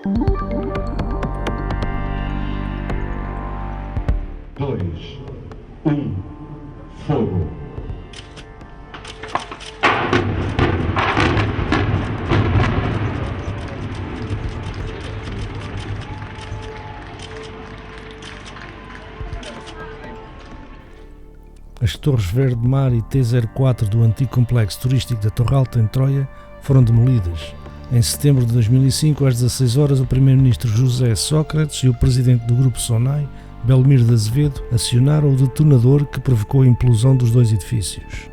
Dois, fogo. As torres Verde Mar e T04 do antigo complexo turístico da Torre Alta em Troia foram demolidas. Em setembro de 2005, às 16 horas, o primeiro-ministro José Sócrates e o presidente do grupo SONAI, Belmiro de Azevedo, acionaram o detonador que provocou a implosão dos dois edifícios.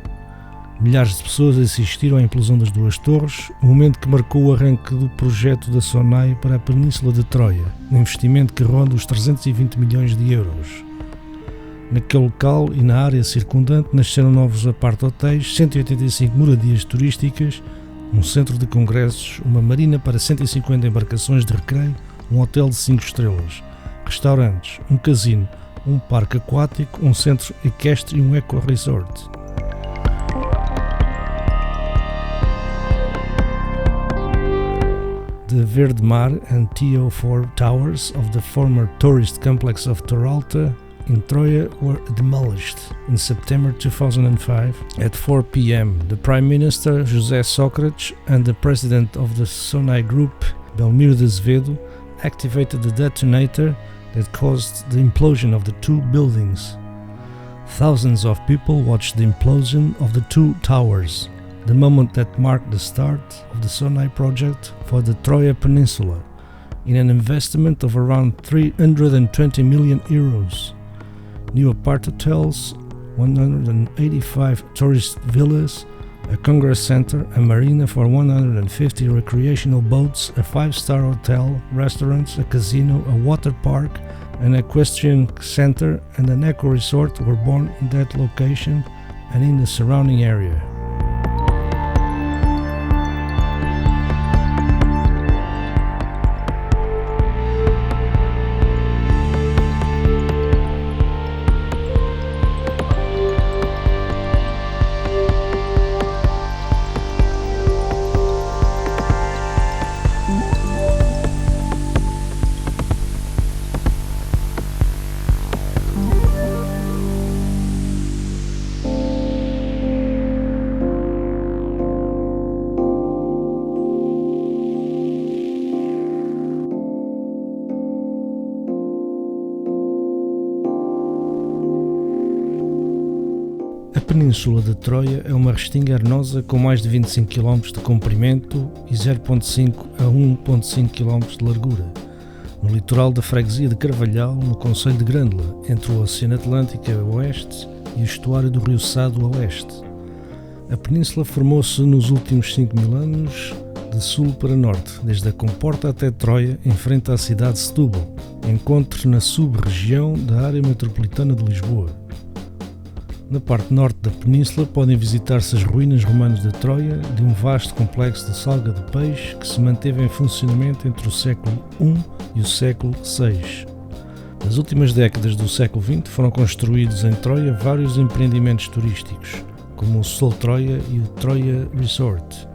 Milhares de pessoas assistiram à implosão das duas torres, o momento que marcou o arranque do projeto da SONAI para a Península de Troia, um investimento que ronda os 320 milhões de euros. Naquele local e na área circundante nasceram novos apart-hotéis, 185 moradias turísticas, um centro de congressos, uma marina para 150 embarcações de recreio, um hotel de 5 estrelas, restaurantes, um casino, um parque aquático, um centro equestre e um eco-resort. The Verde Mar and TO4 towers of the former tourist complex of Torre Alta in Troia were demolished in September 2005 at 4 p.m. The Prime Minister José Sócrates and the President of the SONAI Group, Belmiro de Azevedo, activated the detonator that caused the implosion of the two buildings. Thousands of people watched the implosion of the two towers, the moment that marked the start of the SONAI project for the Troia Peninsula, in an investment of around 320 million euros. New apart hotels, 185 tourist villas, a congress center, a marina for 150 recreational boats, a 5-star hotel, restaurants, a casino, a water park, an equestrian center and an eco-resort were born in that location and in the surrounding area. A Península de Troia é uma restinga arenosa com mais de 25 km de comprimento e 0,5 a 1,5 km de largura, no litoral da freguesia de Carvalhal, no concelho de Grândola, entre o oceano Atlântico a oeste e o estuário do rio Sado a leste. A península formou-se nos últimos 5.000 anos de sul para norte, desde a Comporta até Troia, em frente à cidade de Setúbal, encontre na sub-região da Área Metropolitana de Lisboa. Na parte norte da península podem visitar-se as ruínas romanas de Troia, de um vasto complexo de salga de peixe que se manteve em funcionamento entre o século I e o século VI. Nas últimas décadas do século XX foram construídos em Troia vários empreendimentos turísticos, como o Sol Troia e o Troia Resort.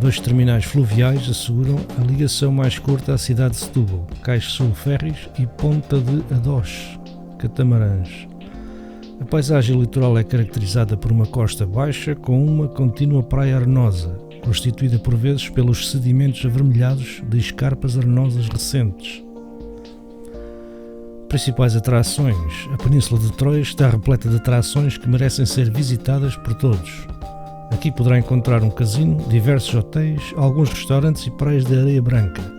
2 terminais fluviais asseguram a ligação mais curta à cidade de Setúbal, Cais Sul Ferries e Ponta de Adoxe, catamarãs. A paisagem litoral é caracterizada por uma costa baixa com uma contínua praia arenosa, constituída por vezes pelos sedimentos avermelhados de escarpas arenosas recentes. Principais atrações. A Península de Troia está repleta de atrações que merecem ser visitadas por todos. Aqui poderá encontrar um casino, diversos hotéis, alguns restaurantes e praias de areia branca.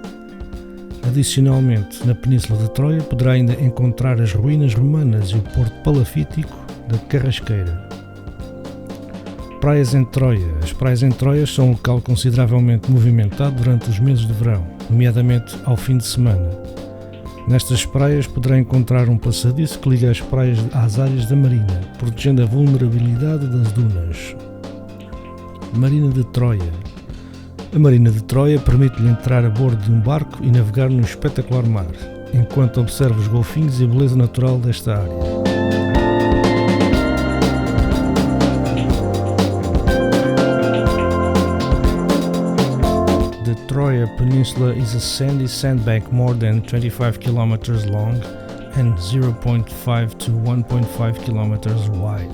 Adicionalmente, na Península de Troia poderá ainda encontrar as ruínas romanas e o porto palafítico da Carrasqueira. Praias em Troia. As praias em Troia são um local consideravelmente movimentado durante os meses de verão, nomeadamente ao fim de semana. Nestas praias poderá encontrar um passadiço que liga as praias às áreas da marina, protegendo a vulnerabilidade das dunas. Marina de Troia. A Marina de Troia permite-lhe entrar a bordo de um barco e navegar no espetacular mar, enquanto observa os golfinhos e a beleza natural desta área. The Troia Peninsula is a sandy sandbank more than 25 kilometers long and 0.5 to 1.5 kilometers wide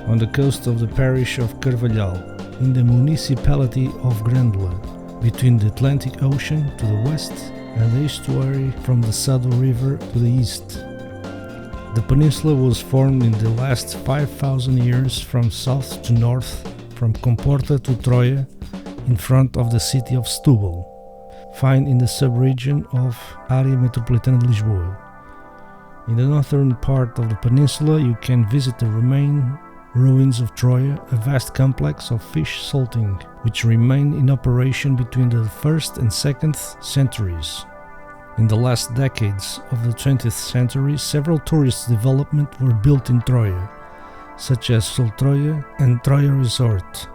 on the coast of the parish of Carvalhal, in the municipality of Grândola, between the Atlantic Ocean to the west and the estuary from the Sado River to the east. The peninsula was formed in the last 5,000 years from south to north, from Comporta to Troia, in front of the city of Setúbal, found in the sub-region of Área Metropolitana de Lisboa. In the northern part of the peninsula you can visit the ruins of Troia, a vast complex of fish salting, which remained in operation between the 1st and 2nd centuries. In the last decades of the 20th century, several tourist developments were built in Troia, such as Sul Troia and Troia Resort.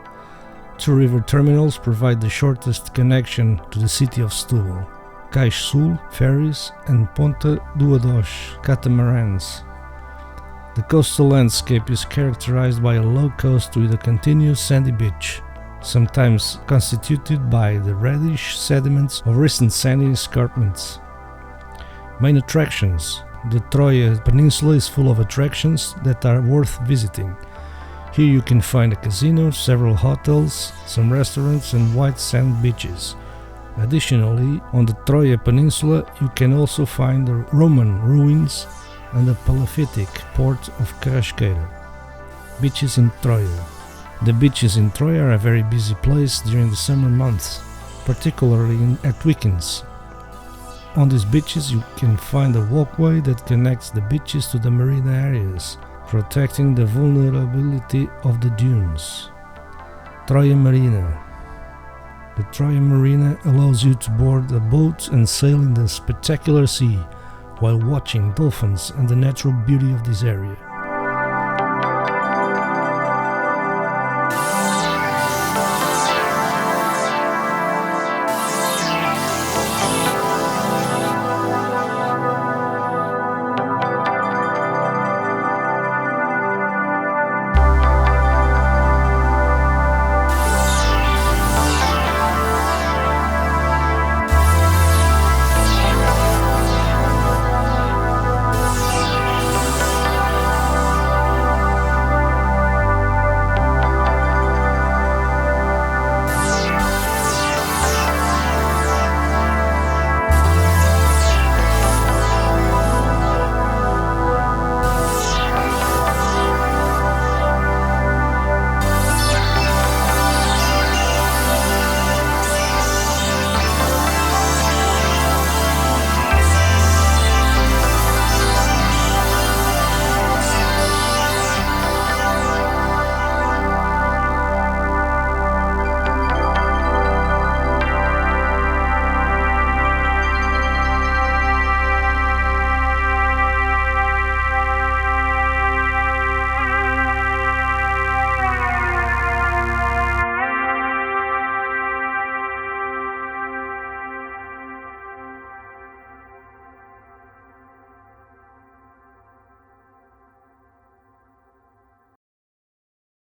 Two river terminals provide the shortest connection to the city of Setúbal: Cais Sul ferries and Ponta do Adoxe catamarans. The coastal landscape is characterized by a low coast with a continuous sandy beach, sometimes constituted by the reddish sediments of recent sandy escarpments. Main attractions. The Troia Peninsula is full of attractions that are worth visiting. Here you can find a casino, several hotels, some restaurants and white sand beaches. Additionally, on the Troia Peninsula you can also find the Roman ruins and the Paleolithic port of Carrasqueira. Beaches in Troia. The beaches in Troia are a very busy place during the summer months, particularly at weekends. On these beaches you can find a walkway that connects the beaches to the marina areas, protecting the vulnerability of the dunes. Troia Marina. The Troia Marina allows you to board a boat and sail in the spectacular sea while watching dolphins and the natural beauty of this area.